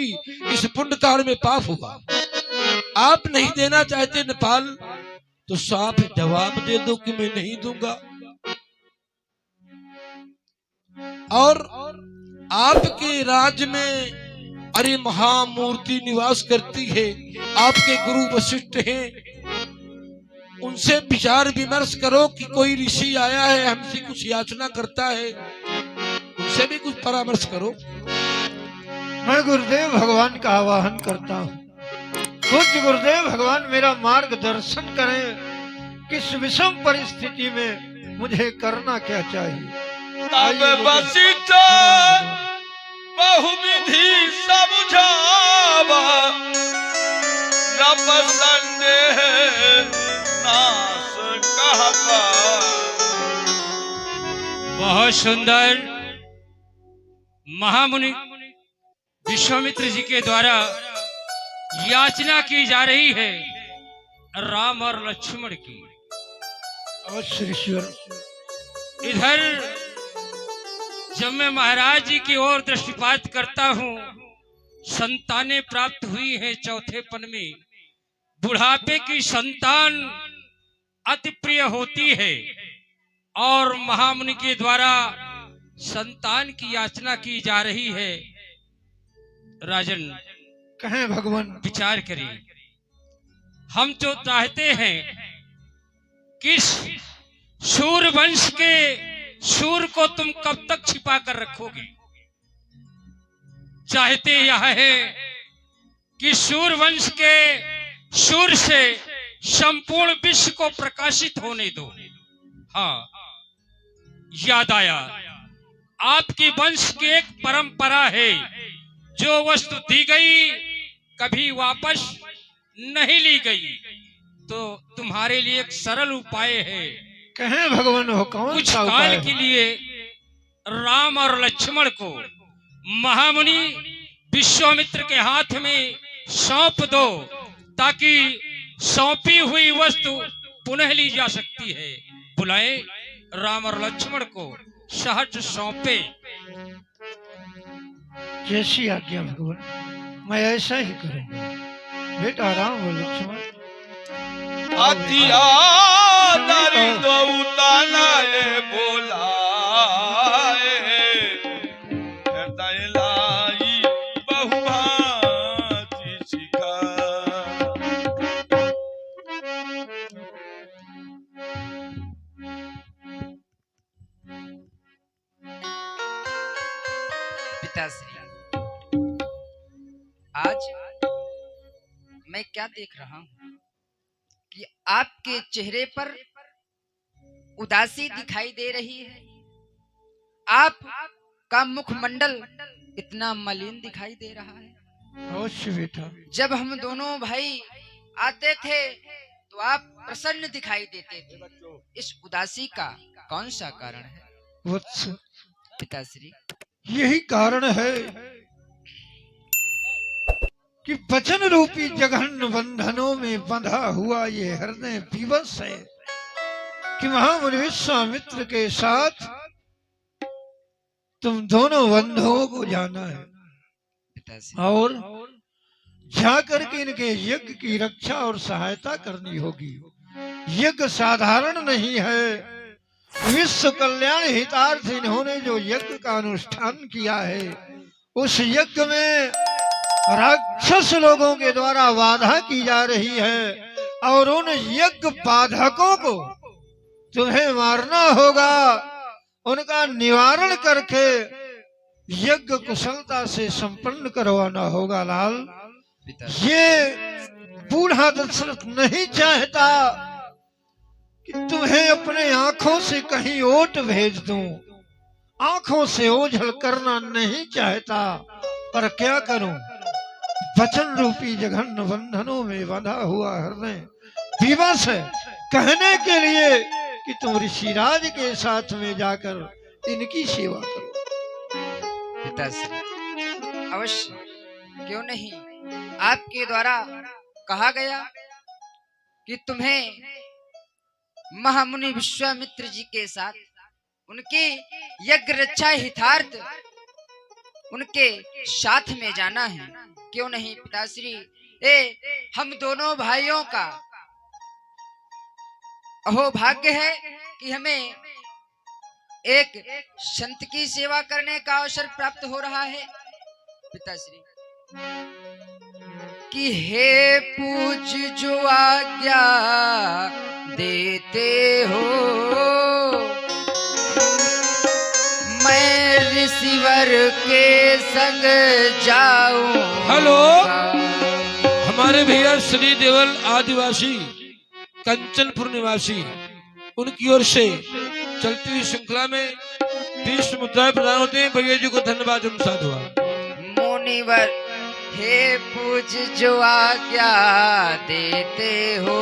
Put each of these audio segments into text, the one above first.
भी इस पुण्य कार्य में पाप हुआ। आप नहीं देना चाहते नेपाल तो साफ जवाब दे दो कि मैं नहीं दूंगा। और आपके राज्य में अरे महामूर्ति निवास करती है, आपके गुरु वशिष्ठ हैं, उनसे विचार विमर्श करो कि कोई ऋषि आया है हमसे कुछ याचना करता है, उनसे भी कुछ परामर्श करो। मैं गुरुदेव भगवान का आवाहन करता हूँ। पूज्य गुरुदेव भगवान मेरा मार्गदर्शन करें, किस विषम परिस्थिति में मुझे करना क्या चाहिए। तब वशिष्ठ बहुविधि समझावा, न संदेह नाश कहवा। बहुत सुंदर महामुनि विश्वामित्र जी के द्वारा याचना की जा रही है राम और लक्ष्मण की। अवश्य ईश्वर। इधर जब मैं महाराज जी की ओर दृष्टिपात करता हूँ, संतानें प्राप्त हुई हैं चौथेपन में। बुढ़ापे की संतान अति प्रिय होती है और महामुनि के द्वारा संतान की याचना की जा रही है। राजन कहें भगवान। विचार करिए, हम तो चाहते हैं कि सूर वंश के सूर को तुम कब तक छिपा कर रखोगे। चाहते यह है कि सूर वंश के सूर से संपूर्ण विश्व को प्रकाशित होने दो। हाँ, याद आया, आपके वंश की एक परंपरा है, जो वस्तु दी गई कभी वापस नहीं ली गई। तो तुम्हारे लिए एक सरल उपाय है। कहें भगवान हो कौन कुछ सा काल उपाय के लिए राम और लक्ष्मण को महामुनि विश्वामित्र के हाथ में सौंप दो, ताकि सौंपी हुई वस्तु पुनः ली जा सकती है। बुलाए राम और लक्ष्मण को, सहज सौंपे। जैसी आज्ञा भगवान, मैं ऐसा ही करूंगा। बेटा राम और लक्ष्मण अतिया दरी दो उतानाए बोलाए, हृदय लाई बहुभांति शिखा। पिताश्री, आज मैं क्या देख रहा हूँ कि आपके चेहरे पर उदासी दिखाई दे रही है। आप का मुखमंडल इतना मलिन दिखाई दे रहा है। अवश्य बेटा। जब हम दोनों भाई आते थे तो आप प्रसन्न दिखाई देते थे। इस उदासी का कौन सा कारण है वत्स? पिताश्री, यही कारण है कि वचन रूपी जघन्य बंधनों में बंधा हुआ ये हृदय विवश है कि महामुनि विश्वामित्र के साथ तुम दोनों बंधुओं को जाना है पिताश्री। और जाकर के इनके यज्ञ की रक्षा और सहायता करनी होगी। यज्ञ साधारण नहीं है। विश्व कल्याण हितार्थ इन्होंने जो यज्ञ का अनुष्ठान किया है, उस यज्ञ में राक्षस लोगों के द्वारा बाधा की जा रही है और उन यज्ञ बाधकों को तुम्हें मारना होगा। उनका निवारण करके यज्ञ कुशलता से संपन्न करवाना होगा। लाल, ये बूढ़ा दशरथ नहीं चाहता कि तुम्हें अपने आंखों से कहीं ओट भेज दूं। आंखों से ओझल करना नहीं चाहता, पर क्या करूं, वचन रूपी जघन्य बंधनों में बंधा हुआ हृदय विवश है कहने के लिए कि तुम ऋषिराज के साथ में जाकर इनकी सेवा करो। पिताश्री, अवश्य, क्यों नहीं। आपके द्वारा कहा गया कि तुम्हें महामुनि विश्वामित्र जी के साथ उनके यज्ञ रक्षा हितार्थ उनके साथ में जाना है। क्यों नहीं पिताश्री, हम दोनों भाइयों का अहो भाग्य है कि हमें एक संत की सेवा करने का अवसर प्राप्त हो रहा है। पिताश्री कि हे पूज जो आज्ञा देते हो, मैं रिसीवर के संग जाऊं। हेलो, हमारे भैया श्री देवल आदिवासी कंचनपुर निवासी, उनकी ओर से चलती हुई श्रृंखला में 20 मुद्राएं प्रदान होते हैं। भैया जी को धन्यवाद अनुसार हुआ। मुनिवर हे पूज जो आज्ञा देते हो,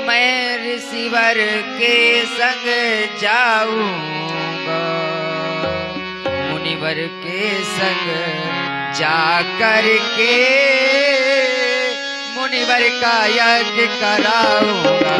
मैं रिसीवर के संग जाऊंगा। मुनिवर के संग जा कर के मुनिवर का यज्ञ कराऊंगा।